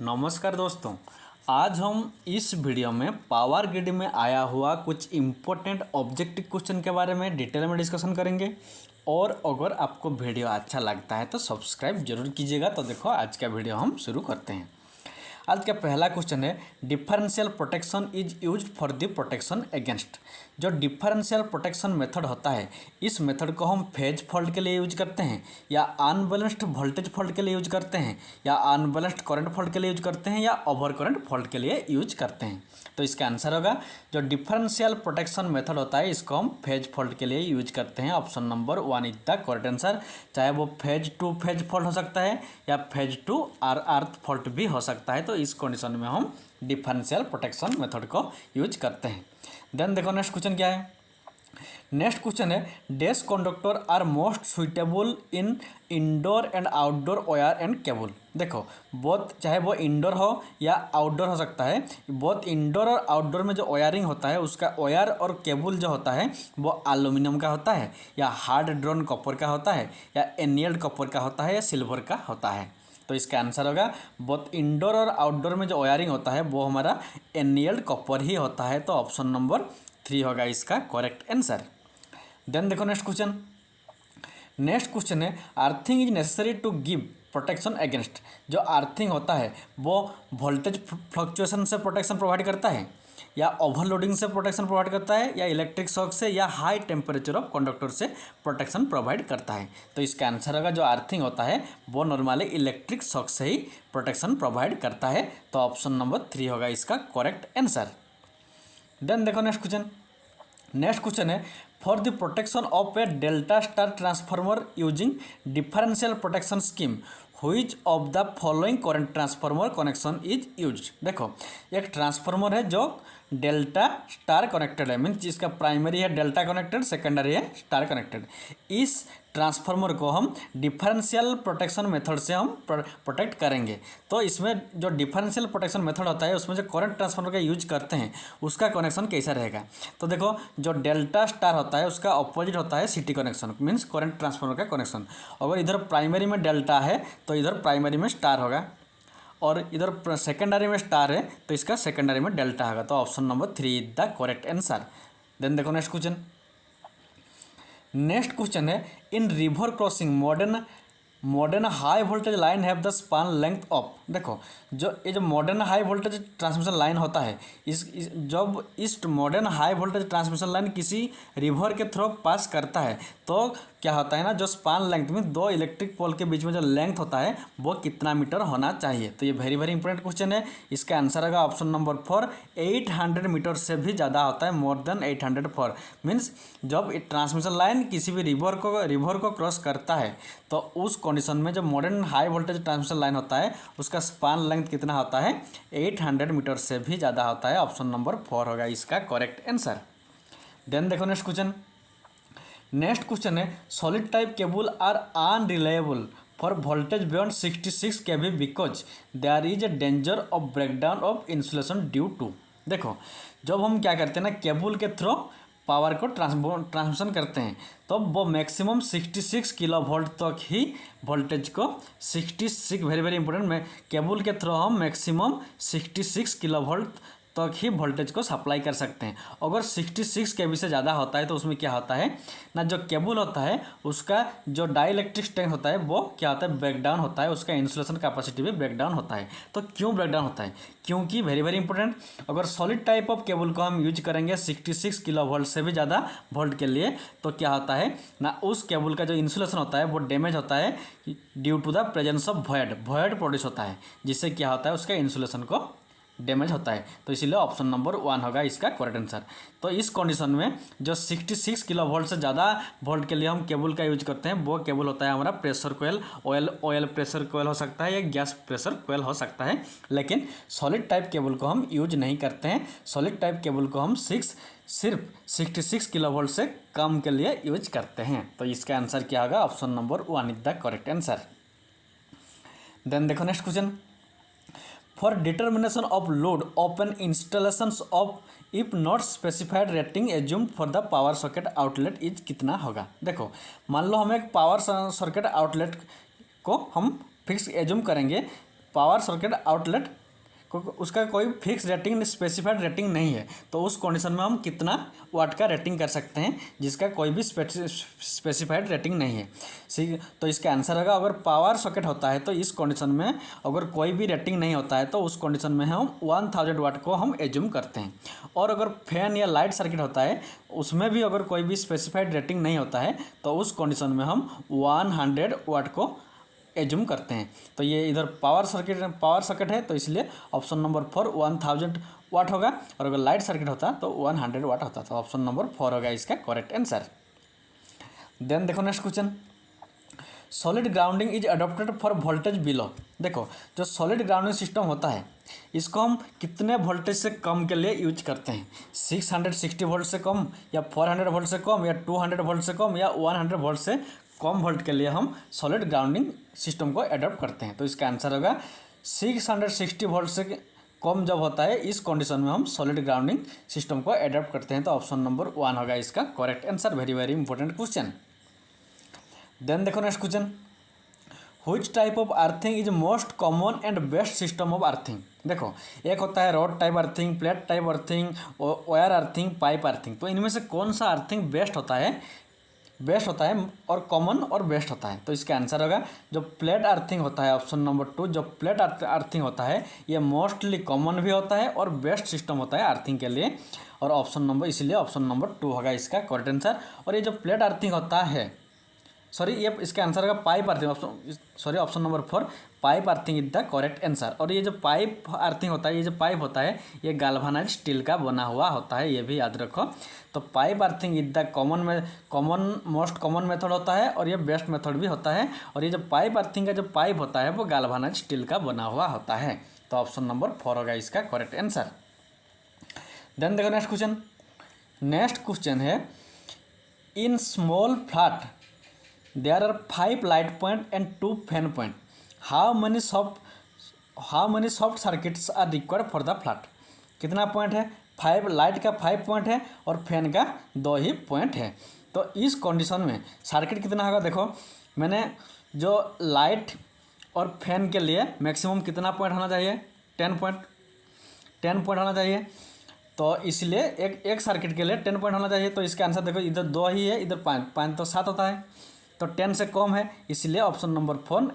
नमस्कार दोस्तों। आज हम इस वीडियो में पावर ग्रिड में आया हुआ कुछ इम्पोर्टेंट ऑब्जेक्टिव क्वेश्चन के बारे में डिटेल में डिस्कशन करेंगे। और अगर आपको वीडियो अच्छा लगता है तो सब्सक्राइब जरूर कीजिएगा। तो देखो आज का वीडियो हम शुरू करते हैं। आज का पहला क्वेश्चन है, differential protection is used for the protection against. जो डिफरेंशियल प्रोटेक्शन मेथड होता है, इस मेथड को हम फेज फॉल्ट के लिए यूज करते हैं, या अनबैलेंस्ड वोल्टेज फॉल्ट के लिए यूज करते हैं, या अनबैलेंस्ड करंट फॉल्ट के लिए यूज करते हैं, या ओवर करंट फॉल्ट के लिए यूज करते हैं। तो इसका आंसर होगा, जो डिफरेंशियल प्रोटेक्शन मेथड होता है इसको हम फेज फॉल्ट के लिए यूज करते हैं। Option number 1 is the correct answer. चाहे वो फेज टू फेज फॉल्ट हो सकता है या फेज टू अर्थ फॉल्ट भी हो सकता है। तो इस कंडीशन में हम डिफरेंशियल प्रोटेक्शन मेथड को यूज करते हैं। देन देखो नेक्स्ट क्वेश्चन क्या है। नेक्स्ट क्वेश्चन है, dash conductor are most suitable in indoor and outdoor wire and cable. देखो बोथ, चाहे वो इंडोर हो या आउटडोर हो सकता है, बोथ इंडोर और आउटडोर में जो वायरिंग होता है उसका वायर और केबल जो होता है वो एल्यूमिनियम का होता है, या हार्ड ड्रोन कॉपर का होता है, या एनियल्ड कॉपर का होता है, या सिल्वर का होता है। तो इसका आंसर होगा, बोथ इंडोर और आउटडोर में जो वायरिंग होता है वो हमारा एनियल्ड कॉपर ही होता है। तो ऑप्शन नंबर 3 होगा इसका करेक्ट आंसर। देन देखो नेक्स्ट क्वेश्चन। नेक्स्ट क्वेश्चन है, earthing is necessary to give protection against. जो अर्थिंग होता है वो वोल्टेज फ्लक्चुएशन से प्रोटेक्शन प्रोवाइड करता है, या ओवरलोडिंग से प्रोटेक्शन प्रोवाइड करता है, या इलेक्ट्रिक शॉक से, या हाई टेम्परेचर ऑफ कंडक्टर से प्रोटेक्शन प्रोवाइड करता है। तो इसका आंसर होगा, जो अर्थिंग होता है वो नॉर्मली इलेक्ट्रिक शॉक से ही प्रोटेक्शन प्रोवाइड करता है। तो ऑप्शन नंबर 3 होगा इसका करेक्ट आंसर। देन देखो नेक्स्ट क्वेश्चन। नेक्स्ट क्वेश्चन है, for the protection of A delta star transformer using differential protection scheme which of the following current transformer connection is used. देखो एक transformer है जो delta star connected है, means इसका primary है delta connected, secondary है star connected. इस transformer को हम डिफरेंशियल प्रोटेक्शन मेथड से हम प्रोटेक्ट करेंगे। तो इसमें जो डिफरेंशियल प्रोटेक्शन मेथड होता है उसमें जो करंट ट्रांसफार्मर का यूज करते हैं उसका कनेक्शन कैसा रहेगा। तो देखो जो डेल्टा स्टार होता है उसका अपोजिट होता है city connection, means current transformer का कनेक्शन। अगर इधर प्राइमरी में डेल्टा है तो इधर प्राइमरी में स्टार होगा, और इधर सेकेंडरी में स्टार है तो इसका सेकेंडरी में डेल्टा होगा। तो option number 3 is the correct answer. Then देखो नेक्स्ट क्वेश्चन। नेक्स्ट क्वेश्चन है, in river crossing modern high voltage line have the span length of. देखो जो modern high voltage transmission line होता है, जब इस modern high voltage transmission line किसी river के थ्रू पास करता है तो क्या होता है ना, जो स्पान लेंथ में दो इलेक्ट्रिक पोल के बीच में जो लेंथ होता है वो कितना मीटर होना चाहिए। तो ये वेरी वेरी इंपॉर्टेंट क्वेश्चन है। इसका आंसर होगा ऑप्शन नंबर 4, 800 मीटर से भी ज़्यादा होता है, मोर देन 804। मीन्स जब ट्रांसमिशन लाइन किसी भी रिवर को क्रॉस करता है तो उस कंडीशन में जो modern high voltage transmission line होता है उसका स्पान लेंथ कितना होता है, 800 मीटर से भी ज़्यादा होता है। ऑप्शन नंबर 4 होगा इसका करेक्ट आंसर। देन देखो नेक्स्ट क्वेश्चन। नेक्स्ट क्वेश्चन है, solid type cable are unreliable for voltage beyond 66 kV because there is a danger of breakdown of insulation due to. देखो जब हम क्या करते हैं ना, केबल के थ्रू पावर को ट्रांसमिशन करते हैं तो वो मैक्सिमम 66 किलो वोल्ट तक ही वोल्टेज को 66 वेरी वेरी इंपॉर्टेंट में केबल के थ्रू हम मैक्सिमम 66 किलो वोल्ट तक ही वोल्टेज को सप्लाई कर सकते हैं। अगर 66 kV से ज़्यादा होता है तो उसमें क्या होता है ना, जो केबल होता है उसका जो डाइलेक्ट्रिक स्ट्रेंथ होता है वो क्या होता है, ब्रेकडाउन होता है, उसका इंसुलेशन कैपेसिटी भी ब्रेकडाउन होता है। तो क्यों ब्रेकडाउन होता है, क्योंकि वेरी वेरी इंपॉर्टेंट, अगर सॉलिड टाइप ऑफ केबल को हम यूज करेंगे 66 किलो वोल्ट से भी ज़्यादा वोल्ट के लिए तो क्या होता है ना, उस केबल का जो इंसुलेशन होता है वो डैमेज होता है due to the presence of void produce होता है, जिससे क्या होता है उसका इंसुलेशन को डैमेज होता है। तो इसीलिए ऑप्शन नंबर 1 होगा इसका करेक्ट आंसर। तो इस कंडीशन में जो 66 किलो वोल्ट से ज़्यादा वोल्ट के लिए हम केबल का यूज करते हैं वो केबल होता है हमारा pressure coil, oil pressure coil हो सकता है, या गैस प्रेशर कोयल हो सकता है। लेकिन सॉलिड टाइप केबल को हम यूज नहीं करते हैं। सॉलिड टाइप केबल को हम सिर्फ 66 किलो वोल्ट से कम के लिए यूज करते हैं। तो इसका आंसर क्या होगा, option number 1 is the correct answer. Then देखो next question. For determination of load open installations of if not specified rating assumed for the power socket outlet is कितना होगा। देखो मान लो हम एक पावर सॉकेट आउटलेट को हम फिक्स एज्यूम करेंगे पावर सॉकेट आउटलेट उसका कोई फिक्स रेटिंग स्पेसिफाइड रेटिंग नहीं है, तो उस कंडीशन में हम कितना वाट का रेटिंग कर सकते हैं जिसका कोई भी स्पेसिफाइड रेटिंग नहीं है। तो इसका आंसर होगा, अगर पावर सॉकेट होता है तो इस कंडीशन में अगर कोई भी रेटिंग नहीं होता है तो उस कंडीशन में हम 1000 वाट को हम एज्यूम करते हैं। और अगर फैन या लाइट सर्किट होता है उसमें भी अगर कोई भी स्पेसिफाइड रेटिंग नहीं होता है तो उस कंडीशन में हम 100 वाट को एज्यूम करते हैं। तो ये इधर पावर सर्किट है तो इसलिए ऑप्शन नंबर 4 1000 वाट होगा, और अगर लाइट सर्किट होता तो 100 वाट होता, तो ऑप्शन नंबर 4 होगा इसका करेक्ट आंसर। देन देखो next question, solid grounding is adopted for voltage below. देखो जो सॉलिड ग्राउंडिंग सिस्टम होता है इसको हम कितने वोल्टेज से कम के लिए यूज करते हैं, 660 वोल्ट से कम या 400 वोल्ट से कम या 200 वोल्ट से कम या 100 वोल्ट से कम वोल्ट के लिए हम सॉलिड ग्राउंडिंग सिस्टम को अडॉप्ट करते हैं। तो इसका आंसर होगा 660 वोल्ट से कम जब होता है इस कंडीशन में हम सॉलिड ग्राउंडिंग सिस्टम को अडॉप्ट करते हैं, तो ऑप्शन नंबर 1 होगा इसका correct answer. Very very important question. Then देखो next question, which type of earthing is most common and best system of earthing. देखो एक होता है rod type earthing, plate type earthing, wire earthing, pipe earthing. तो इनमें से कौन सा अर्थिंग बेस्ट होता है और कॉमन और बेस्ट होता है, तो इसका आंसर होगा जो प्लेट अर्थिंग होता है ऑप्शन नंबर 2। जो प्लेट अर्थिंग होता है ये मोस्टली कॉमन भी होता है और बेस्ट सिस्टम होता है अर्थिंग के लिए, और ऑप्शन नंबर इसलिए ऑप्शन नंबर 2 होगा इसका करेक्ट आंसर। और ये जो प्लेट अर्थिंग होता है ये इसका आंसर होगा pipe earthing, option number 4 pipe earthing is the correct answer. और ये जो पाइप अर्थिंग होता है, ये जो पाइप होता है ये गाल्वानाइज्ड स्टील का बना हुआ होता है, ये भी याद रखो। तो pipe earthing is the most common method होता है और ये बेस्ट मेथड भी होता है। और ये जो पाइप अर्थिंग का जो पाइप होता है वो गाल्वानाइज्ड स्टील का बना हुआ होता है, तो ऑप्शन नंबर 4 होगा इसका करेक्ट आंसर। देन देखो नेक्स्ट क्वेश्चन है, in small flat there are 5 light point and 2 fan point. How many soft circuits are required for the flat? कितना पॉइंट है, 5 लाइट का 5 पॉइंट है और फैन का 2 ही पॉइंट है। तो इस कंडीशन में सर्किट कितना होगा, देखो मैंने जो लाइट और फैन के लिए मैक्सिमम कितना पॉइंट होना चाहिए, 10 पॉइंट होना चाहिए। तो इसलिए एक सर्किट के लिए 10 पॉइंट होना चाहिए। तो इसका आंसर देखो इधर 2 ही है, इधर 5 तो 7 होता है, तो 10 से कम है, इसलिए ऑप्शन नंबर 4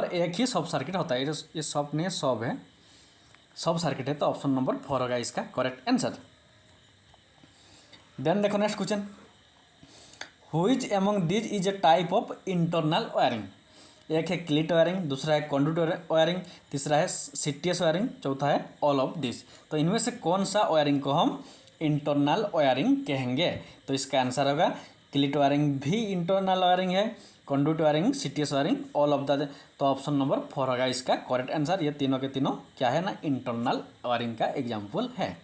एक ही सब सर्किट होता है। ये सब नहीं है, सब है, सब सर्किट है, तो ऑप्शन नंबर 4 होगा इसका करेक्ट आंसर। देन देखो next question, which among this is a type of internal wiring. एक है क्लिट वायरिंग, दूसरा है कंडक्ट वायरिंग, तीसरा है सीटीएस वायरिंग, चौथा है ऑल ऑफ दिस। तो इनमें से कौन सा वायरिंग को हम इंटरनल वायरिंग कहेंगे, तो इसका आंसर होगा क्लिट वायरिंग भी इंटरनल वायरिंग है, conduct wiring, CTS wiring, all of the, तो ऑप्शन नंबर 4 होगा इसका करेक्ट आंसर। ये तीनों के तीनों क्या है ना, इंटरनल वायरिंग का एग्जाम्पल है।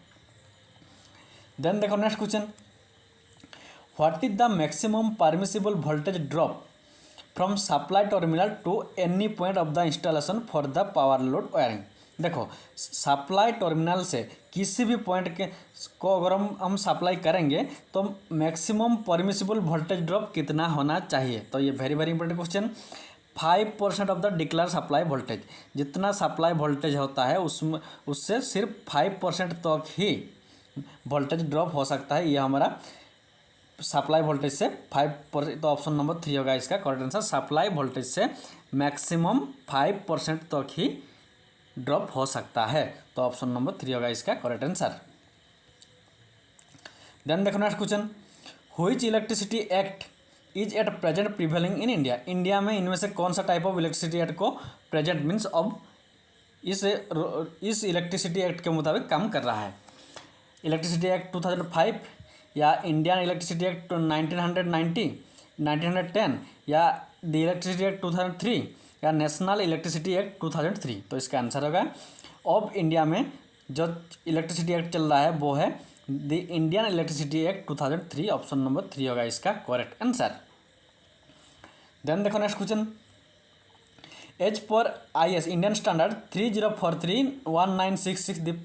देन देखो next question, what is the maximum permissible voltage drop from supply terminal to any point of the installation for the power load wiring. देखो सप्लाई टर्मिनल से किसी भी पॉइंट को अगर हम सप्लाई करेंगे तो मैक्सिमम परमिसिबल वोल्टेज ड्रॉप कितना होना चाहिए, तो ये very very important question. 5% of the declare supply voltage, जितना सप्लाई वोल्टेज होता है उससे सिर्फ 5% तक ही वोल्टेज ड्रॉप हो सकता है। ये हमारा सप्लाई वोल्टेज से 5%, तो ऑप्शन नंबर 3 होगा इसका करेक्ट आंसर। सप्लाई वोल्टेज से मैक्सिमम 5% तक ही ड्रॉप हो सकता है, तो ऑप्शन नंबर 3 होगा इसका करेक्ट आंसर। देन देखो next question, which electricity act is at present prevailing in India. India में इनमें से कौन सा टाइप ऑफ इलेक्ट्रिसिटी एक्ट को प्रेजेंट मीन्स अब इस इलेक्ट्रिसिटी एक्ट के मुताबिक काम कर रहा है। इलेक्ट्रिसिटी एक्ट 2005 या इंडियन इलेक्ट्रिसिटी एक्ट 1910 या द इलेक्ट्रिसिटी एक्ट 2003 या नेशनल इलेक्ट्रिसिटी एक्ट 2003। तो इसका आंसर होगा अब इंडिया में जो इलेक्ट्रिसिटी एक्ट चल रहा है वो है the Indian electricity act 2003, option number 3 होगा इसका करेक्ट आंसर। देन देखो next question, as per IS Indian standard 3043-1966 the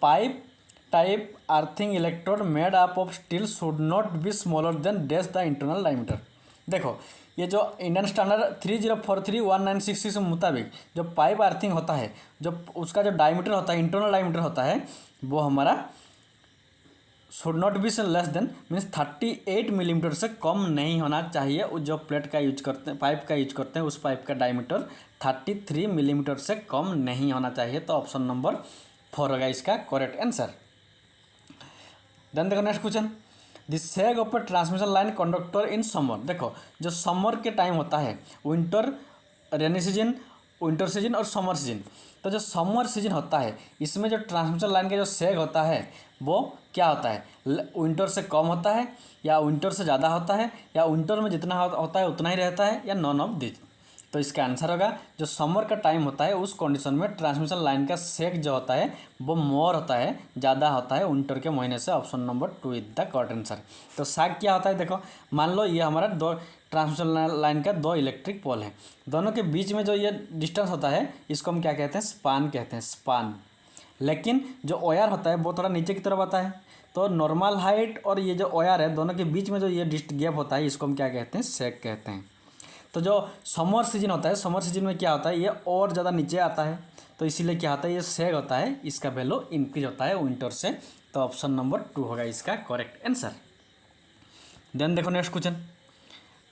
pipe type earthing electrode made up of steel should not be smaller than dash the internal diameter. देखो ये जो Indian standard 3043/1966 के मुताबिक जो pipe earthing होता है, जो उसका जो डायमीटर होता है, इंटरनल डायमीटर होता है, वो हमारा should not be less than means 38 millimetre से कम नहीं होना चाहिए। जो प्लेट का यूज करते हैं, पाइप का यूज करते हैं, उस पाइप का डायमीटर 33 मिलीमीटर से कम नहीं होना चाहिए। तो ऑप्शन नंबर 4 होगा इसका करेक्ट आंसर। देन देखो next question, the सेग of A transmission line conductor in summer. देखो जो समर के टाइम होता है, winter, rainy season, winter season और समर सीजन। तो जो समर सीजन होता है, इसमें जो ट्रांसमिशन लाइन का जो सेग होता है वो क्या होता है, विंटर से कम होता है या विंटर से ज़्यादा होता है या विंटर में जितना होता है उतना ही रहता है या नॉन ऑफ दिस। तो इसका आंसर होगा जो समर का टाइम होता है उस कंडीशन में ट्रांसमिशन लाइन का सेक जो होता है वो मोर होता है, ज़्यादा होता है विंटर के महीने से। Option number 2 is the correct answer. तो सेक क्या होता है, देखो मान लो ये हमारा दो ट्रांसमिशन लाइन का दो इलेक्ट्रिक पोल है, दोनों के बीच में जो ये डिस्टेंस होता है इसको हम क्या कहते हैं, स्पान कहते हैं, स्पान। लेकिन जो वायर होता है वो थोड़ा नीचे की तरफ आता है, तो नॉर्मल हाइट और ये जो वायर है दोनों के बीच में जो ये गैप होता है इसको हम क्या कहते हैं, सेक कहते हैं। तो जो समर सीजन होता है, समर सीजन में क्या होता है, ये और ज़्यादा नीचे आता है, तो इसीलिए क्या होता है, ये सेग होता है, इसका वैल्यू इंक्रीज होता है विंटर से। तो ऑप्शन नंबर 2 होगा इसका करेक्ट आंसर। देन देखो नेक्स्ट क्वेश्चन,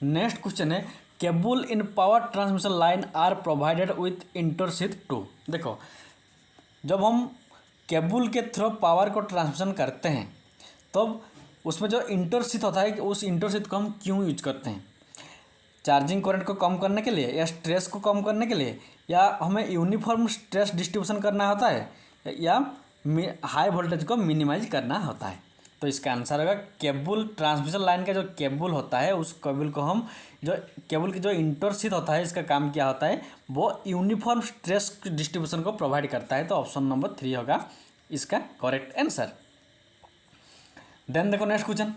नेक्स्ट क्वेश्चन है cable in power transmission line are provided with intersheath 2। देखो जब हम केबल के थ्रू पावर को ट्रांसमिशन करते हैं तब उसमें जो इंटरशीथ होता है, उस इंटरशीथ को हम क्यों यूज करते हैं, चार्जिंग करंट को कम करने के लिए या स्ट्रेस को कम करने के लिए, या हमें यूनिफॉर्म स्ट्रेस डिस्ट्रीब्यूशन करना होता है, या हाई वोल्टेज को मिनिमाइज करना होता है। तो इसका आंसर होगा केबल, ट्रांसमिशन लाइन का जो केबल होता है उस केबल को हम, जो केबल की जो इंटरशीथ होता है इसका काम क्या होता है, वो यूनिफॉर्म स्ट्रेस डिस्ट्रीब्यूशन को प्रोवाइड करता है। तो ऑप्शन नंबर 3 होगा इसका करेक्ट आंसर। देन देखो next question,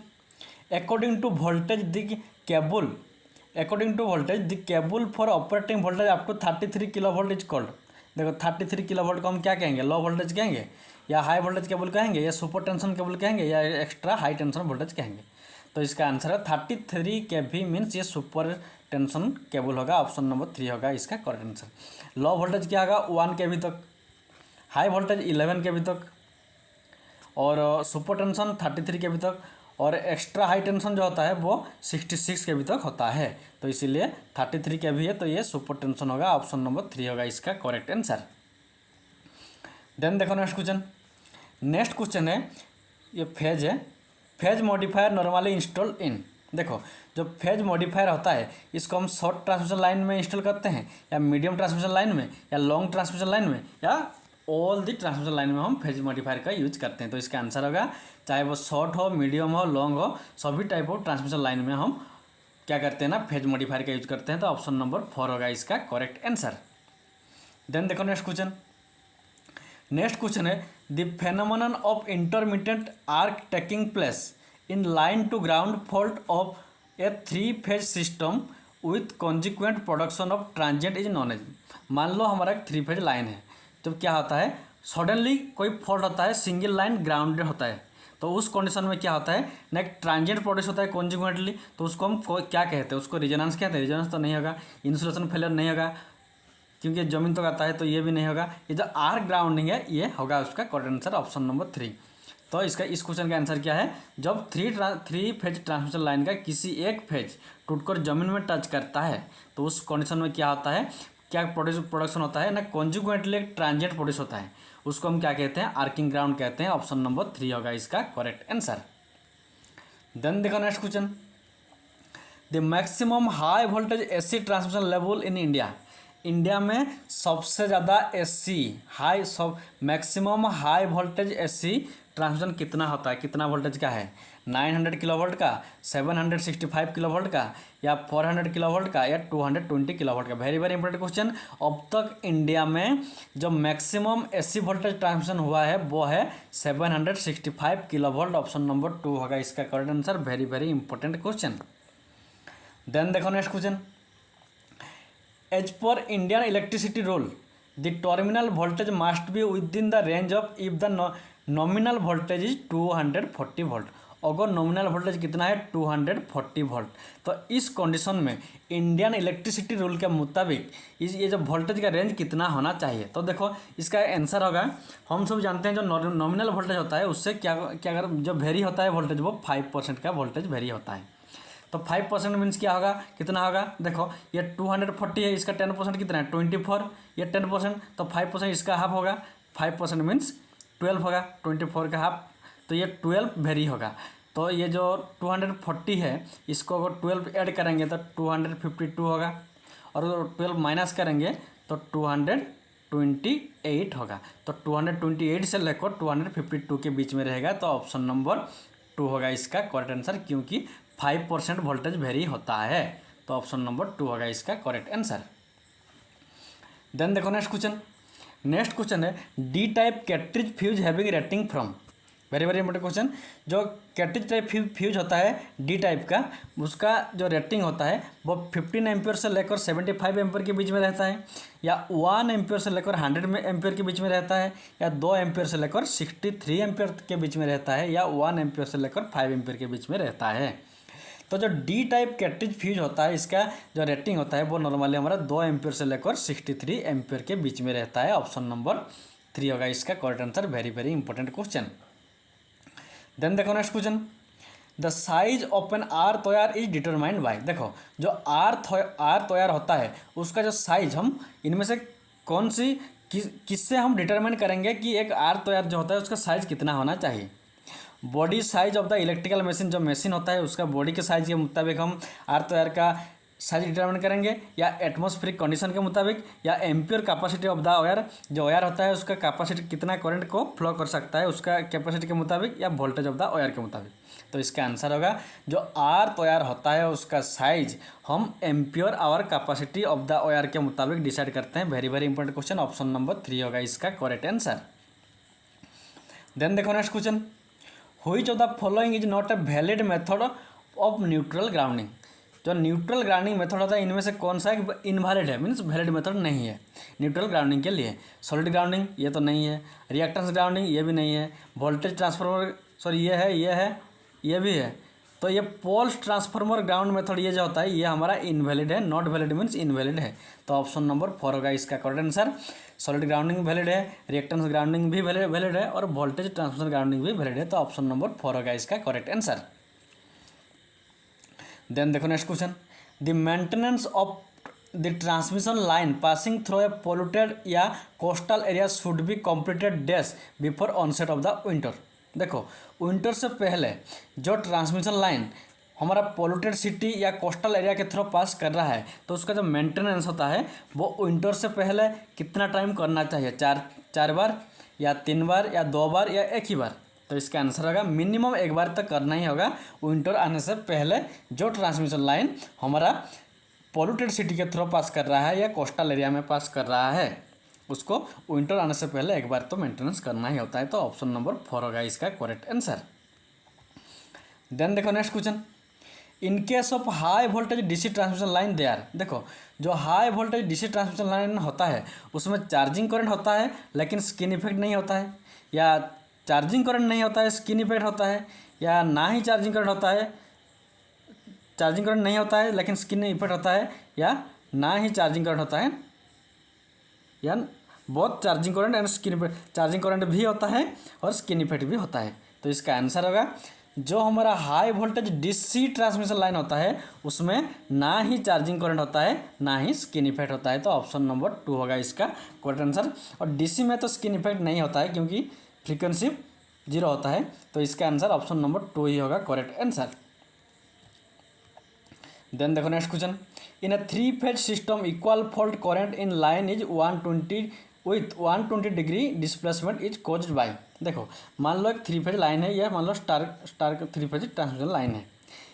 according to voltage the cable, according to voltage the cable for operating voltage up to 33 kilo volt is called. देखो 33 किलो वोल्ट को हम क्या कहेंगे, लो वोल्टेज कहेंगे या हाई वोल्टेज केबल कहेंगे या सुपर टेंशन केबल कहेंगे या एक्स्ट्रा हाई टेंशन वोल्टेज कहेंगे। तो इसका आंसर है 33 kV मीन्स ये सुपर टेंशन केबल होगा। ऑप्शन नंबर 3 होगा इसका करेक्ट आंसर। लो वोल्टेज क्या होगा, 1 kV तक, हाई वोल्टेज 11 kV तक, और सुपर टेंशन 33 kV तक, और एक्स्ट्रा हाई टेंशन जो होता है वो 66 kV तक होता है। तो इसीलिए 33 kV है, तो ये सुपर टेंशन होगा। ऑप्शन नंबर 3 होगा इसका करेक्ट आंसर। देन देखो नेक्स्ट क्वेश्चन, नेक्स्ट क्वेश्चन है ये फेज है, फेज मॉडिफायर नॉर्मली इंस्टॉल इन। देखो जो फेज मॉडिफायर होता है इसको हम शॉर्ट ट्रांसमिशन लाइन में इंस्टॉल करते हैं या मीडियम ट्रांसमिशन लाइन में या लॉन्ग ट्रांसमिशन लाइन में या ऑल दी ट्रांसमिशन लाइन में हम फेज मॉडिफायर का यूज करते हैं। तो इसका आंसर होगा चाहे वो शॉर्ट हो, मीडियम हो, लॉन्ग हो, सभी टाइप ऑफ ट्रांसमिशन लाइन में हम क्या करते हैं ना, फेज मॉडिफायर का यूज करते हैं। तो ऑप्शन नंबर 4 होगा इसका करेक्ट आंसर। देन देखो नेक्स्ट क्वेश्चन, नेक्स्ट क्वेश्चन है the phenomenon of intermittent arc taking place in line to ground fault of a 3 phase system with consequent production of transient is known as. मान लो हमारा एक 3 phase line है, जब क्या होता है सडनली कोई फॉल्ट होता है, सिंगल लाइन ग्राउंडेड होता है, तो उस कंडीशन में क्या होता है ना, एक ट्रांजिएंट प्रोड्यूस होता है कॉन्जिक्वेंटली, तो उसको हम क्या कहते हैं, उसको रिजोनेंस कहते हैं। रिजोनेंस तो नहीं होगा, इंसुलेशन फेलियर नहीं होगा क्योंकि जमीन तो आता है, तो ये भी नहीं होगा। ये जो आर्क ग्राउंडिंग है ये होगा उसका करेक्ट आंसर, ऑप्शन नंबर 3। तो इसका इस क्वेश्चन का आंसर क्या है, जब थ्री फेज ट्रांसमिशन लाइन का किसी एक फेज टूटकर जमीन में टच करता है तो उस कंडीशन में क्या होता है, क्या प्रोडक्शन होता है ना, कॉन्जिक्वेंटली एक ट्रांजिएंट प्रोड्यूस होता है, उसको हम क्या कहते हैं, आर्किंग ग्राउंड कहते हैं। ऑप्शन नंबर 3 होगा इसका करेक्ट आंसर। देन देखो next question, the maximum high voltage AC transmission level in India. India में सबसे ज़्यादा एसी हाई, सब maximum high voltage AC transmission कितना होता है, कितना वोल्टेज का है, 900 किलो वोल्ट का, 765 किलो वोल्ट का, या 400 किलो वोल्ट का, या 220 किलो वोल्ट का। Very very important question. अब तक इंडिया में जो मैक्सिमम एसी वोल्टेज ट्रांसमिशन हुआ है वो है 765 किलो वोल्ट। ऑप्शन नंबर 2 होगा इसका correct answer. Very very important question. Then देखो next question, as per Indian electricity rule the terminal voltage must be within the range of if the nominal voltage is 240 volt अगर nominal voltage कितना है 240 volt. तो इस condition में Indian electricity rule के मुताबिक ये जो वोल्टेज का रेंज कितना होना चाहिए। तो देखो इसका आंसर होगा, हम सब जानते हैं जो नॉमिनल वोल्टेज होता है उससे क्या क्या अगर जो वेरी होता है वोल्टेज वो 5% का वोल्टेज वेरी होता है। तो 5% मीन्स क्या होगा, कितना होगा, देखो ये 240 है, इसका 10% कितना है 24, ये 10%, तो 5% इसका हाफ होगा, 5% मीन्स 12 होगा, 24 का हाफ, तो ये 12 वेरी होगा। तो ये जो 240 है इसको अगर 12 ऐड करेंगे तो 252 होगा, और 12 माइनस करेंगे तो 228 होगा। तो 228 से लेकर 252 के बीच में रहेगा। तो ऑप्शन नंबर 2 होगा इसका करेक्ट आंसर, क्योंकि 5% वोल्टेज वेरी होता है। तो ऑप्शन नंबर 2 होगा इसका करेक्ट आंसर। देन देखो नेक्स्ट क्वेश्चन है D type cartridge fuse having rating from, very very important question. जो कैट्रिज टाइप फ्यूज होता है डी टाइप का, उसका जो रेटिंग होता है वो 15 एम्पियर से लेकर 75 एम्पियर के बीच में रहता है, या 1 एम्पियर से लेकर 100 एम्पियर के बीच में रहता है, या 2 एम्पियर से लेकर 63 एम्पियर के बीच में रहता है, या 1 एम्पियर से लेकर 5 एम्पियर के बीच में रहता है। तो जो डी टाइप कैट्रिज फ्यूज होता है इसका जो रेटिंग होता है वो नॉर्मली हमारा 2 एम्पियर से लेकर 63 एम्पियर के बीच में रहता है। ऑप्शन नंबर 3 होगा इसका correct answer, very very important question. Then देखो next question, the size of an earth wire is determined by, देखो जो आर्थ वायर होता है उसका जो साइज, हम इनमें से कौन सी किससे हम डिटरमाइन करेंगे कि एक आर्थ वायर जो होता है उसका साइज कितना होना चाहिए। Body size of the electrical machine, जो मशीन होता है उसका बॉडी के साइज के मुताबिक हम आर्थ वायर का साइज डिटरमाइन करेंगे, या एटमॉस्फेरिक कंडीशन के मुताबिक, या ampere capacity of the wire, जो वायर होता है उसका कैपेसिटी कितना करंट को फ्लो कर सकता है उसका कैपेसिटी के मुताबिक, या वोल्टेज ऑफ द वायर के मुताबिक। तो इसका आंसर होगा जो आर्थ वायर होता है उसका साइज हम ampere hour capacity of the wire के मुताबिक डिसाइड करते हैं। Very very important question, option number 3 होगा इसका करेक्ट आंसर। देन देखो next question, which of the following is not a valid method of neutral grounding, जो neutral grounding method होता है इनमें से कौन सा एक इनवैलिड है, मीन्स वैलिड मेथड नहीं है न्यूट्रल ग्राउंडिंग के लिए। सॉलिड ग्राउंडिंग ये तो नहीं है, रिएक्टेंस ग्राउंडिंग ये भी नहीं है, वोल्टेज ट्रांसफार्मर सॉरी ये भी है। तो ये पोल्स ट्रांसफार्मर ग्राउंड मेथड ये जो होता है ये हमारा इनवैलिड है, नॉट वैलिड मीन्स इनवैलिड है। तो ऑप्शन नंबर 4 होगा इसका correct answer. Solid grounding valid है, रिएक्टेंस ग्राउंडिंग भी वैलिड है, और वोल्टेज ट्रांसफर ग्राउंडिंग भी वैलिड है। तो ऑप्शन नंबर 4 होगा इसका करेक्ट आंसर। देन देखो next question, the maintenance of the transmission line passing through a polluted या coastal area should be completed dash before onset of the winter. देखो winter से पहले जो ट्रांसमिशन लाइन हमारा polluted city या coastal area के through पास कर रहा है तो उसका जो मेंटेनेंस होता है वो विंटर से पहले कितना टाइम करना चाहिए, 4 बार या 3 बार या 2 बार या एक ही बार। तो इसका आंसर होगा मिनिमम 1 बार तक करना ही होगा विंटर आने से पहले। जो ट्रांसमिशन लाइन हमारा पोल्यूटेड सिटी के थ्रू पास कर रहा है या कोस्टल एरिया में पास कर रहा है उसको विंटर आने से पहले 1 बार तो मेंटेनेंस करना ही होता है। तो ऑप्शन नंबर 4 होगा इसका करेक्ट आंसर। देन देखो next question, in case of high voltage DC transmission line they are, देखो जो high voltage DC transmission line होता है उसमें चार्जिंग करंट होता है लेकिन स्किन इफेक्ट नहीं होता है, या चार्जिंग करंट नहीं होता है स्किन इफेक्ट होता है, या ना ही चार्जिंग करंट होता है, चार्जिंग करंट नहीं होता है लेकिन स्किन इफेक्ट होता है, या ना ही चार्जिंग करंट होता है, या बहुत charging current and skin effect, charging current भी होता है और स्किन इफेक्ट भी होता है। तो इसका आंसर होगा जो हमारा high voltage DC transmission line होता है उसमें ना ही चार्जिंग करंट होता है ना ही स्किन इफेक्ट होता है। तो ऑप्शन नंबर 2 होगा इसका करेक्ट आंसर। और डीसी में तो स्किन इफेक्ट नहीं होता है क्योंकि फ्रीक्वेंसी 0 होता है। तो इसका आंसर ऑप्शन नंबर 2 ही होगा करेक्ट आंसर। देन देखो next question, in a 3 phase system equal fault current in line is 120 with 120 degree displacement is caused by. देखो मान लो एक 3 फेज लाइन है, यह मान लो स्टार 3 फेज ट्रांसमिशन लाइन है।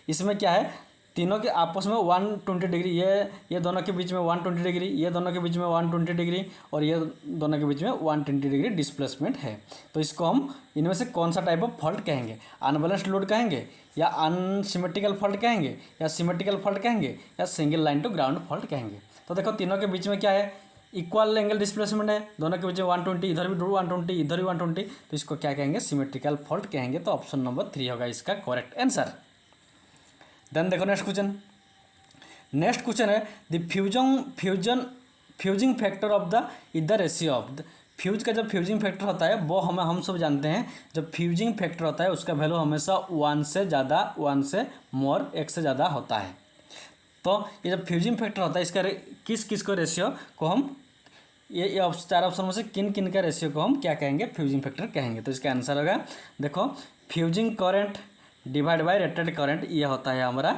इसमें क्या है तीनों के आपस में 120 डिग्री, ये दोनों के बीच में 120 डिग्री, ये दोनों के बीच में 120 डिग्री, और ये दोनों के बीच में 120 डिग्री डिस्प्लेसमेंट है। तो इसको हम इनमें से कौन सा टाइप ऑफ फॉल्ट कहेंगे, अनबैलेंस्ड लोड कहेंगे, या अनसिमेट्रिकल फॉल्ट कहेंगे, या सिमेट्रिकल फॉल्ट कहेंगे, या single line to ground fault कहेंगे। तो देखो तीनों के बीच में क्या है, इक्वल एंगल डिस्प्लेसमेंट है, दोनों के बीच में 120, इधर भी 120, इधर भी 120, तो इसको क्या कहेंगे, सिमेट्रिकल फॉल्ट कहेंगे। तो ऑप्शन नंबर 3 होगा इसका करेक्ट आंसर। देन देखो नेक्स्ट क्वेश्चन। नेक्स्ट क्वेश्चन है the fusing factor of the is the ratio of the fuse का जब फ्यूजिंग फैक्टर होता है वो हम सब जानते हैं, जब फ्यूजिंग फैक्टर होता है उसका वैल्यू हमेशा 1 से ज़्यादा, 1 से मोर, 1 से ज़्यादा होता है। तो ये जब फ्यूजिंग फैक्टर होता है इसका किस किस को रेशियो को हम ये 4 ऑप्शन में से किन किन का रेशियो को हम क्या कहेंगे, फ्यूजिंग फैक्टर कहेंगे। तो इसका आंसर होगा, देखो fusing current divide by rated current, ये होता है हमारा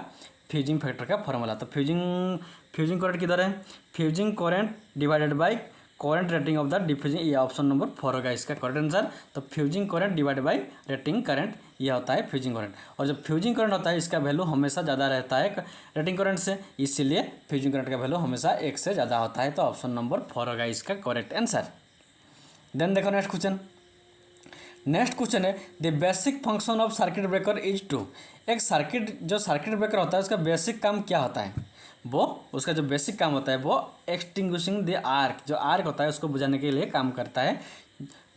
फ्यूजिंग फैक्टर का फॉर्मूला। तो फ्यूजिंग करंट किधर है, fusing current divided by current rating of the defusing, ये ऑप्शन नंबर 4 होगा इसका करेक्ट आंसर। तो fusing current divide by rating current, ये होता है फ्यूजिंग करंट। और जब फ्यूजिंग करंट होता है इसका वैल्यू हमेशा ज़्यादा रहता है रेटिंग करंट से, इसीलिए फ्यूजिंग करंट का वैल्यू हमेशा 1 से ज़्यादा होता है। तो ऑप्शन नंबर 4 होगा इसका करेक्ट आंसर। देन देखो नेक्स्ट क्वेश्चन। नेक्स्ट क्वेश्चन है the basic function of circuit breaker is to, एक सर्किट ब्रेकर होता है उसका बेसिक काम क्या होता है, वो उसका जो बेसिक काम होता है वो एक्सटिंग्विशिंग द आर्क, जो आर्क होता है उसको बुझाने के लिए काम करता है।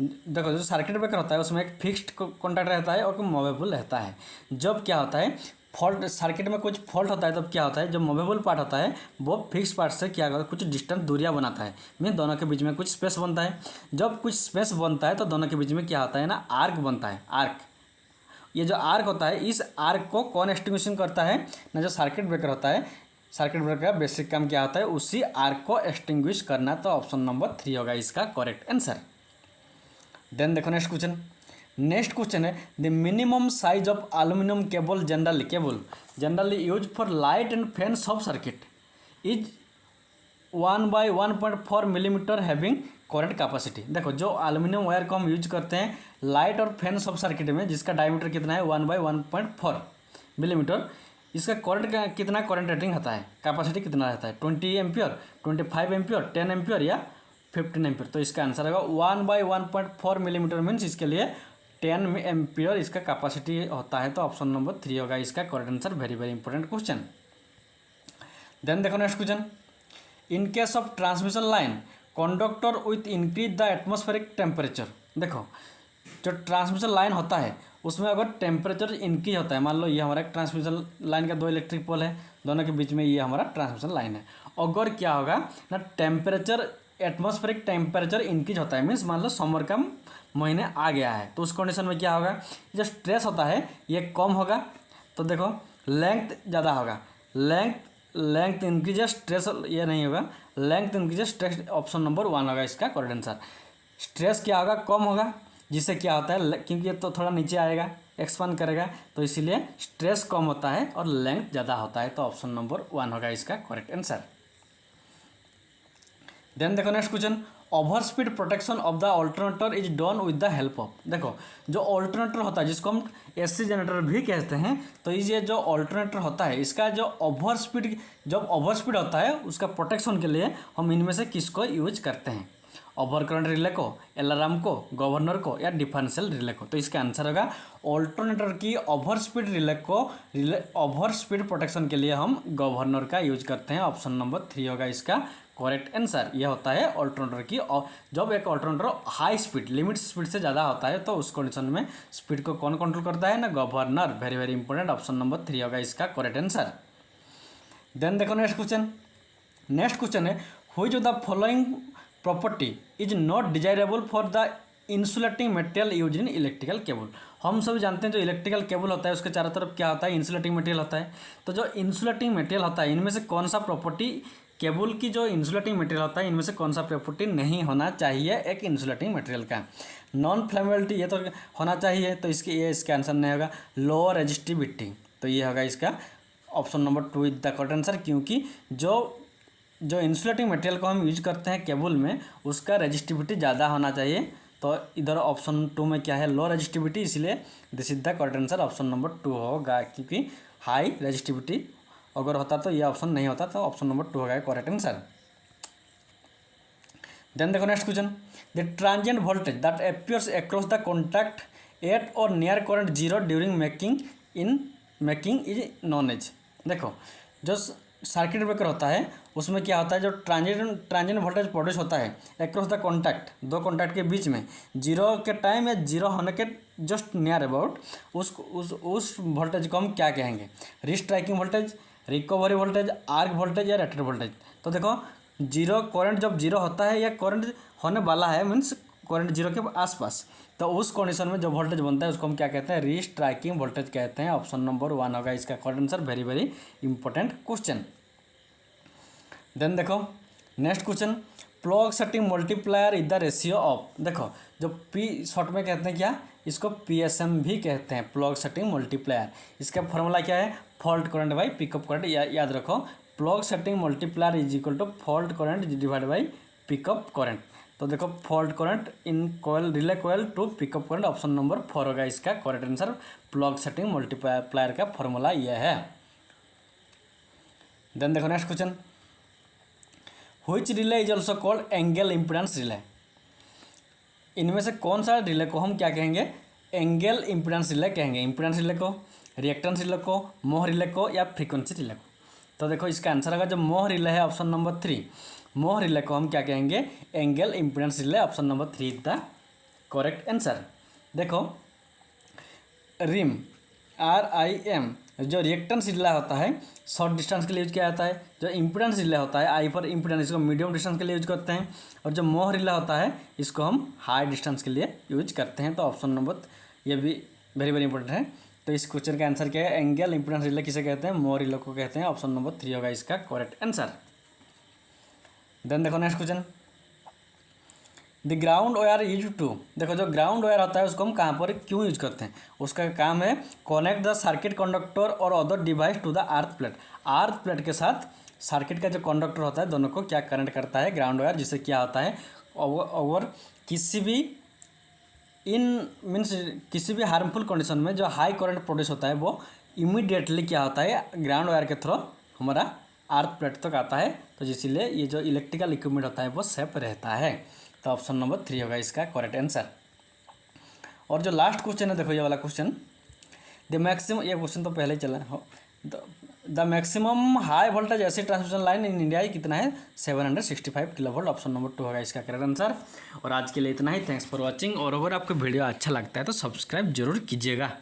देखो जो सर्किट ब्रेकर होता है उसमें एक फिक्स्ड कॉन्टैक्ट रहता है और मूवेबल रहता है। जब क्या होता है फॉल्ट, सर्किट में कुछ फॉल्ट होता है तब क्या होता है, जो मूवेबल पार्ट होता है वो फिक्स पार्ट से क्या होता है, कुछ डिस्टेंस दूरियां बनाता है, मीन दोनों के बीच में कुछ स्पेस बनता है। जब कुछ स्पेस बनता है तो दोनों के बीच में क्या होता है ना, आर्क बनता है, आर्क। ये जो आर्क होता है इस आर्क को कौन एक्सटिंग्विशिंग करता है ना, जो सर्किट ब्रेकर होता है, सर्किट ब्रेकर का बेसिक काम क्या होता है, उसी आर्क को एक्सटिंग्विश करना। तो ऑप्शन नंबर 3 होगा इसका करेक्ट आंसर। देन देखो नेक्स्ट क्वेश्चन। नेक्स्ट क्वेश्चन है the minimum size of aluminium cable generally use for light and fan sub circuit is 1/1.4 millimetre having current capacity. देखो जो एल्यूमिनियम वायर को हम यूज करते हैं लाइट और फैन सब सर्किट में, जिसका डायमीटर कितना है 1/1.4 मिलीमीटर, इसका करंट का कितना करंट रेटिंग होता है, कैपेसिटी कितना रहता है, 20 एम्पियर, 25 एम्पियर, 10 एम्पियर या 15 एम्पियर। तो इसका आंसर होगा 1/1.4 मिलीमीटर मीन्स इसके लिए 10 एम्पियर इसका कैपेसिटी होता है। तो ऑप्शन नंबर 3 होगा इसका correct answer. Very very important question. Then देखो next question. In case of transmission line conductor with increase the atmospheric temperature, देखो जो ट्रांसमिशन लाइन होता है उसमें अगर टेम्परेचर इंक्रीज होता है, मान लो ये हमारा एक ट्रांसमिशन लाइन का 2 इलेक्ट्रिक पोल है, दोनों के बीच में ये हमारा ट्रांसमिशन लाइन है, अगर क्या होगा ना टेम्परेचर, एटमॉस्फेरिक टेम्परेचर इंक्रीज होता है, मीन्स मान लो समर का महीने आ गया है, तो उस कंडीशन में क्या होगा, जो स्ट्रेस होता है ये कम होगा, तो देखो लेंथ ज़्यादा होगा, लेंथ इंक्रीज, स्ट्रेस ये नहीं होगा, length increase stress, option number 1 होगा इसका करेक्ट आंसर। स्ट्रेस क्या होगा, कम होगा, जिससे क्या होता है क्योंकि ये तो थोड़ा नीचे आएगा, एक्सपांड करेगा, तो इसीलिए स्ट्रेस कम होता है और लेंथ ज़्यादा होता है। तो ऑप्शन नंबर 1 होगा इसका करेक्ट आंसर। देन देखो next question. Over speed protection of the alternator is done with the help of, देखो जो ऑल्टरनेटर होता है जिसको हम एसी जनरेटर भी कहते हैं, तो ये जो ऑल्टरनेटर होता है इसका जो ओवर स्पीड, जब ओवर स्पीड होता है उसका प्रोटेक्शन के लिए हम इनमें से किसको यूज करते हैं, ओवर करंट रिले को, अलार्म को, गवर्नर को या डिफरेंशियल रिले को। तो इसका आंसर होगा ऑल्टरनेटर की ओवर स्पीड रिले को, ओवर स्पीड प्रोटेक्शन के लिए हम गवर्नर का यूज करते हैं। ऑप्शन नंबर 3 होगा इसका करेक्ट आंसर। यह होता है ऑल्टरनेटर की, और जब एक alternator high speed, limit speed से ज़्यादा होता है तो उस कंडीशन में स्पीड को कौन कंट्रोल करता है ना, governor. Very very important, option number 3 होगा इसका करेक्ट आंसर। देन देखो नेक्स्ट क्वेश्चन। नेक्स्ट क्वेश्चन है which of the following property is not desirable for the insulating material use in electrical cable. हम सभी जानते हैं जो इलेक्ट्रिकल केबल होता है उसके चारों तरफ क्या होता है, इंसुलेटिंग मटेरियल होता है। तो जो इंसुलेटिंग मटेरियल होता है इनमें से कौन सा प्रॉपर्टी, केबल की जो इंसुलेटिंग मटेरियल होता है इनमें से कौन सा प्रॉपर्टी नहीं होना चाहिए एक इंसुलेटिंग मटेरियल का, नॉन फ्लेमेबिलिटी ये तो होना चाहिए, तो ये इसका आंसर नहीं होगा। लोअर रेजिस्टिविटी, तो ये होगा इसका option number 2 is the correct answer, क्योंकि जो इंसुलेटिंग मटेरियल को हम यूज करते हैं केबल में उसका रेजिस्टिविटी ज़्यादा होना चाहिए। तो इधर ऑप्शन 2 में क्या है, लो रेजिस्टिविटी, इसलिए this is the correct answer, option number 2 होगा, क्योंकि हाई रेजिस्टिविटी अगर होता तो ये ऑप्शन नहीं होता, तो ऑप्शन नंबर 2 होगा करेक्ट आंसर। देन देखो next question. The transient voltage that appears across the contact at or near current 0 during making is known as. देखो जो सर्किट ब्रेकर होता है उसमें क्या होता है, जो ट्रांजिएंट वोल्टेज प्रोड्यूस होता है अक्रॉस द कॉन्टैक्ट, दो कॉन्टैक्ट के बीच में जीरो के टाइम या जीरो होने के जस्ट नियर अबाउट उस वोल्टेज को हम क्या कहेंगे, restriking voltage, recovery voltage, arc voltage या रेटेड वोल्टेज। तो देखो जीरो करंट जब जीरो होता है या करंट होने वाला है मीन्स करंट जीरो के आसपास, तो उस कंडीशन में जो वोल्टेज बनता है उसको हम क्या कहते हैं, रीस्ट्राइकिंग वोल्टेज कहते हैं। ऑप्शन नंबर 1 होगा इसका correct answer. Very very important question. Then देखो next question, plug setting multiplier is the ratio of. देखो जो पी शॉर्ट में कहते हैं क्या, इसको पीएसएम भी कहते हैं, प्लग सेटिंग मल्टीप्लायर। इसका फॉर्मूला क्या है, fault current by pickup current. याद रखो plug setting multiplier is equal to fault current divide by pickup current. तो देखो fault current in coil relay coil to pickup current, option number 4 होगा इसका correct answer. Plug setting multiplier का formula यह है। Then देखो next question, which relay is also called angle impedance relay. इनमें से कौन सा रिले को हम क्या कहेंगे, एंगल इम्पीडेंस रिले कहेंगे। इम्पीडेंस रिले को, रिएक्टेंस रिले को, मोह रिले को या फ्रीक्वेंसी रिले को। तो देखो इसका आंसर होगा जो मोह रिले है ऑप्शन नंबर 3, मोह रिले को हम क्या कहेंगे, angle impedance relay. Option number 3 is the correct answer. देखो रिम RIM जो रिएक्टेंस रिले होता है शॉर्ट डिस्टेंस के लिए यूज किया जाता है। जो इम्पीडेंस रिले होता है आई फॉर इम्पीडेंस, इसको मीडियम डिस्टेंस के लिए यूज करते हैं। और जो मोह रिले होता है इसको हम हाई डिस्टेंस के लिए यूज करते हैं। तो ऑप्शन नंबर ये भी वेरी वेरी इंपॉर्टेंट है। तो इस क्वेश्चन का आंसर क्या है, एंगल इम्पीडेंस रिले किसे कहते हैं, मोह रिले को कहते हैं। ऑप्शन नंबर 3 होगा इसका करेक्ट आंसर। देन देखो next question, the ground wire use to. देखो जो ग्राउंड वायर होता है उसको हम कहाँ पर क्यों यूज करते हैं, उसका काम है कनेक्ट द सर्किट कंडक्टर और other device to the earth plate. Earth plate के साथ सर्किट का जो कंडक्टर होता है दोनों को क्या कनेक्ट करता है ग्राउंड वायर, जिससे क्या होता है अगर किसी भी किसी भी हार्मफुल कंडीशन में जो हाई करंट प्रोड्यूस होता है वो इमीडिएटली क्या होता है ग्राउंड वायर के थ्रू हमारा अर्थ प्लेट तक आता है। तो इसीलिए ये जो इलेक्ट्रिकल इक्विपमेंट होता है वो सेफ रहता है। तो ऑप्शन नंबर 3 होगा इसका करेक्ट आंसर। और जो लास्ट क्वेश्चन है देखो ये वाला क्वेश्चन, द मैक्सिमम, ये क्वेश्चन तो पहले ही चला हो, द मैक्सिमम हाई वोल्टेज ऐसी ट्रांसमिशन लाइन इन इंडिया कितना है, 765 किलोवोल्ट। ऑप्शन नंबर 2 होगा इसका करेक्ट आंसर। और आज के लिए इतना ही। Thanks for watching. और अगर आपको वीडियो अच्छा लगता है तो सब्सक्राइब जरूर कीजिएगा।